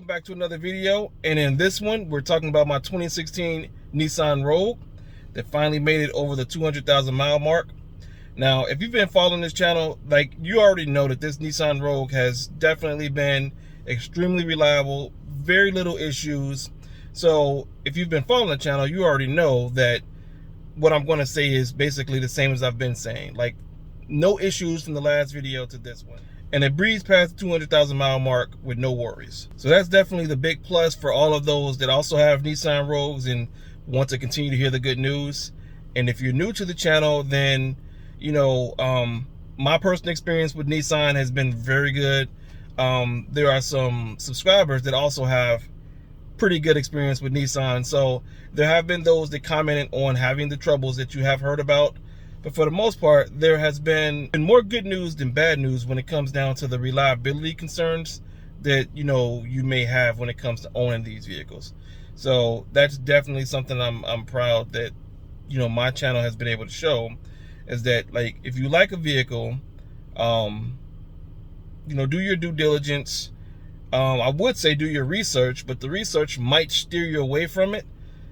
welcome back to another video. And in this one, we're talking about my 2016 Nissan Rogue that finally made it over the 200,000 mile mark. Now, if you've been following this channel, like, you already know that this Nissan Rogue has definitely been extremely reliable, very little issues. So if you've been following the channel, you already know that what I'm going to say is basically the same as I've been saying. Like, no issues from the last video to this one. And it breezed past the 200,000 mile mark with no worries. So that's definitely the big plus for all of those that also have Nissan Rogues and want to continue to hear the good news. And if you're new to the channel, then, you know, my personal experience with Nissan has been very good. There are some subscribers that also have pretty good experience with Nissan. So there have been those that commented on having the troubles that you have heard about. But for the most part, there has been more good news than bad news when it comes down to the reliability concerns that, you know, you may have when it comes to owning these vehicles. So that's definitely something I'm proud that, you know, my channel has been able to show, is that, like, if you like a vehicle, you know, do your due diligence. I would say do your research, but the research might steer you away from it.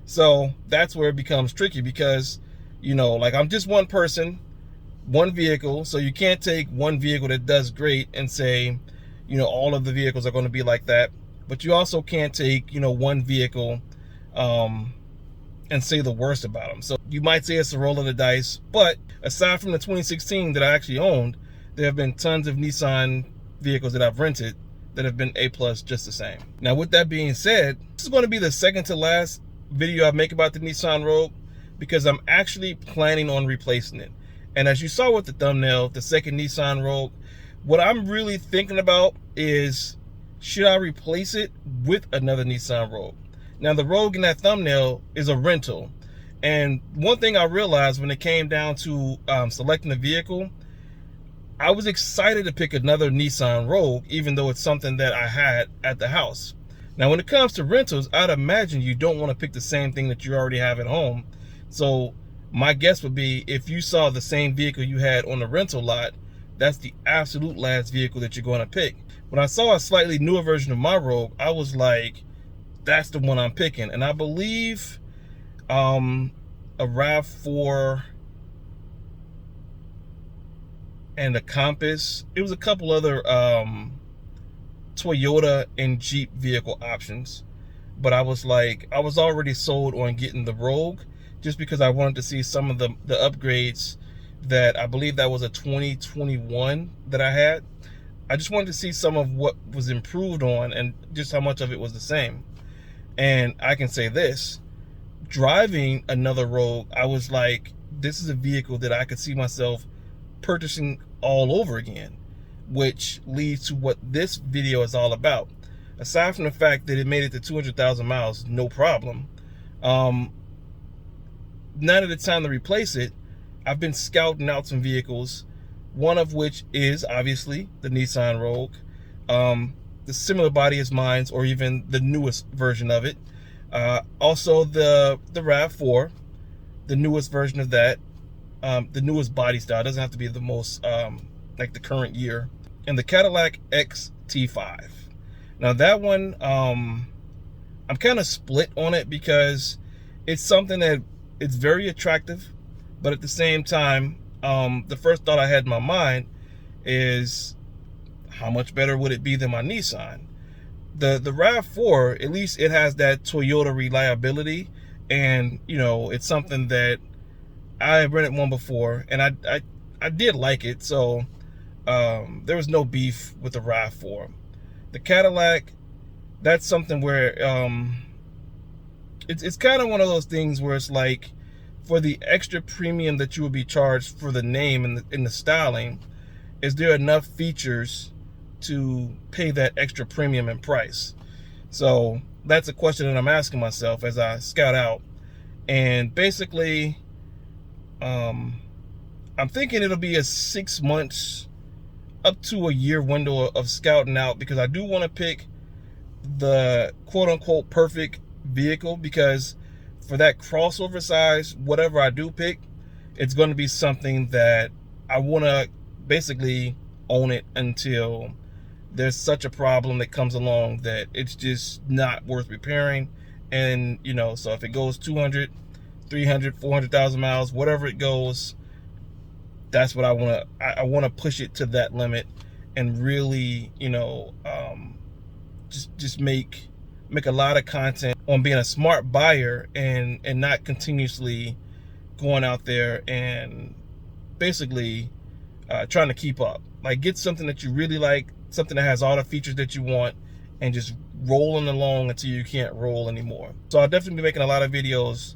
So that's where it becomes tricky because, you know, like, I'm just one person, one vehicle, so you can't take one vehicle that does great and say, you know, all of the vehicles are going to be like that. But you also can't take, you know, one vehicle and say the worst about them. So you might say it's a roll of the dice, but aside from the 2016 that I actually owned, there have been tons of Nissan vehicles that I've rented that have been A+ just the same. Now, with that being said, this is going to be the second to last video I make about the Nissan Rogue, because I'm actually planning on replacing it. And as you saw with the thumbnail, the second Nissan Rogue, what I'm really thinking about is, should I replace it with another Nissan Rogue? Now, the Rogue in that thumbnail is a rental. And one thing I realized when it came down to selecting a vehicle, I was excited to pick another Nissan Rogue, even though it's something that I had at the house. Now, when it comes to rentals, I'd imagine you don't want to pick the same thing that you already have at home. So my guess would be, if you saw the same vehicle you had on the rental lot, that's the absolute last vehicle that you're going to pick. When I saw a slightly newer version of my Rogue, I was like, that's the one I'm picking. And I believe a RAV4 and a Compass. It was a couple other Toyota and Jeep vehicle options. But I was like, I was already sold on getting the Rogue, just because I wanted to see some of the upgrades that I believe that was a 2021 that I had. I just wanted to see some of what was improved on and just how much of it was the same. And I can say this, driving another Rogue, I was like, this is a vehicle that I could see myself purchasing all over again, which leads to what this video is all about. Aside from the fact that it made it to 200,000 miles, no problem. Now that it's time to replace it, I've been scouting out some vehicles, one of which is obviously the Nissan Rogue, the similar body as mine's, or even the newest version of it. Also the RAV4, the newest version of that, the newest body style. It doesn't have to be the most, like the current year. And the Cadillac XT5. Now that one, I'm kind of split on it because it's something that it's very attractive, but at the same time, the first thought I had in my mind is, how much better would it be than my Nissan? The RAV4, at least it has that Toyota reliability, and, you know, it's something that I rented one before, and I did like it, so there was no beef with the RAV4. The Cadillac, that's something where it's kind of one of those things where it's like, for the extra premium that you would be charged for the name and the styling, is there enough features to pay that extra premium in price? So that's a question that I'm asking myself as I scout out. And basically, I'm thinking it'll be a 6 months up to a year window of scouting out, because I do want to pick the quote-unquote perfect vehicle, because for that crossover size, whatever I do pick, it's going to be something that I want to basically own it until there's such a problem that comes along that it's just not worth repairing. And you know, so if it goes 200, 300, 400,000 miles, whatever it goes, that's what I want to, I want to push it to that limit and really, you know, just make a lot of content on being a smart buyer and not continuously going out there and basically trying to keep up. Like, get something that you really like, something that has all the features that you want, and just rolling along until you can't roll anymore. So I'll definitely be making a lot of videos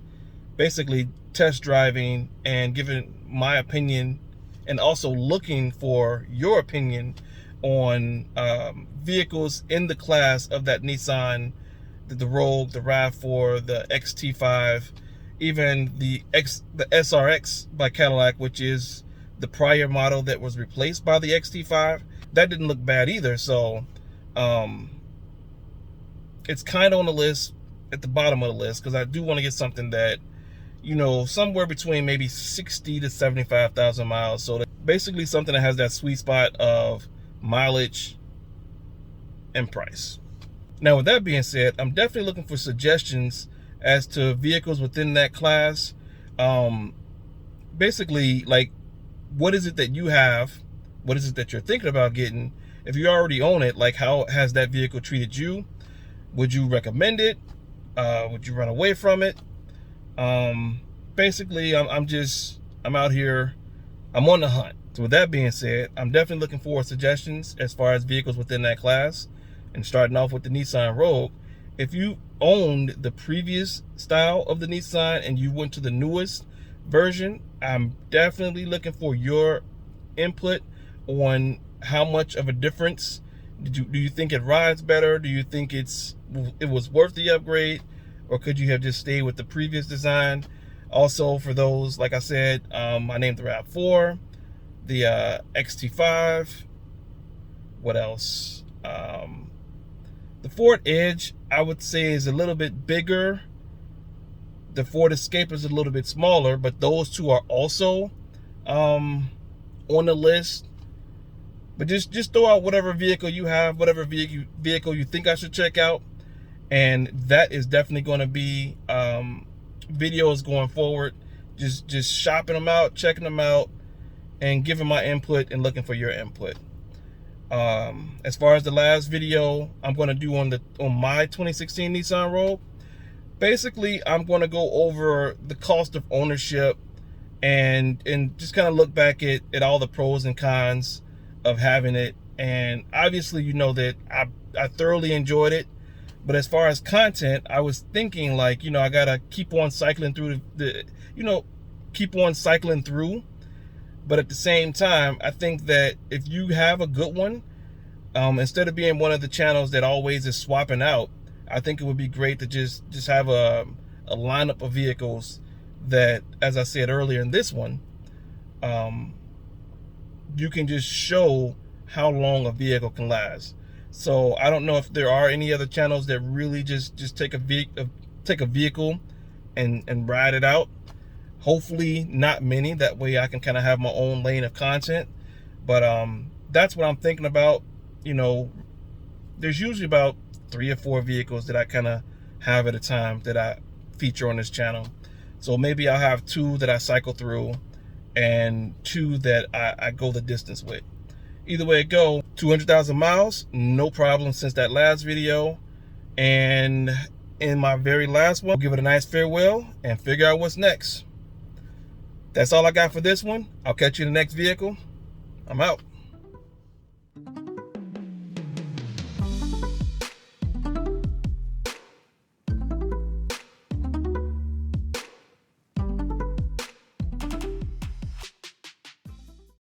basically test driving and giving my opinion, and also looking for your opinion on vehicles in the class of that Nissan, the Rogue, the RAV4, the XT5, even the SRX by Cadillac, which is the prior model that was replaced by the XT5. That didn't look bad either. So it's kind of on the list, at the bottom of the list, because I do want to get something that, you know, somewhere between maybe 60 to 75,000 miles. So basically something that has that sweet spot of mileage and price. Now, with that being said, I'm definitely looking for suggestions as to vehicles within that class. Basically, like, what is it that you have? What is it that you're thinking about getting? If you already own it, like, how has that vehicle treated you? Would you recommend it? Would you run away from it? Basically, I'm out here, I'm on the hunt. So with that being said, I'm definitely looking for suggestions as far as vehicles within that class, and starting off with the Nissan Rogue. If you owned the previous style of the Nissan and you went to the newest version, I'm definitely looking for your input on how much of a difference do you think it rides better? Do you think it was worth the upgrade, or could you have just stayed with the previous design? Also, for those, like I said, I named the RAV4, the XT5. What else? The Ford Edge, I would say, is a little bit bigger. The Ford Escape is a little bit smaller, but those two are also on the list. But just throw out whatever vehicle you have, whatever vehicle you think I should check out. And that is definitely going to be videos going forward. Just shopping them out, checking them out, and giving my input and looking for your input. As far as the last video I'm going to do on my 2016 Nissan Rogue, basically I'm going to go over the cost of ownership and just kind of look back at all the pros and cons of having it. And obviously, you know that I thoroughly enjoyed it. But as far as content, I was thinking, like, you know, I gotta keep on cycling through keep on cycling through. But at the same time, I think that if you have a good one, instead of being one of the channels that always is swapping out, I think it would be great to just have a lineup of vehicles that, as I said earlier in this one, you can just show how long a vehicle can last. So I don't know if there are any other channels that really just take a vehicle and ride it out. Hopefully not many. That way I can kind of have my own lane of content. But that's what I'm thinking about. You know, there's usually about 3 or 4 vehicles that I kind of have at a time that I feature on this channel. So maybe I'll have 2 that I cycle through and 2 that I go the distance with. Either way it go, 200,000 miles, no problem since that last video. And in my very last one, I'll give it a nice farewell and figure out what's next. That's all I got for this one. I'll catch you in the next vehicle. I'm out.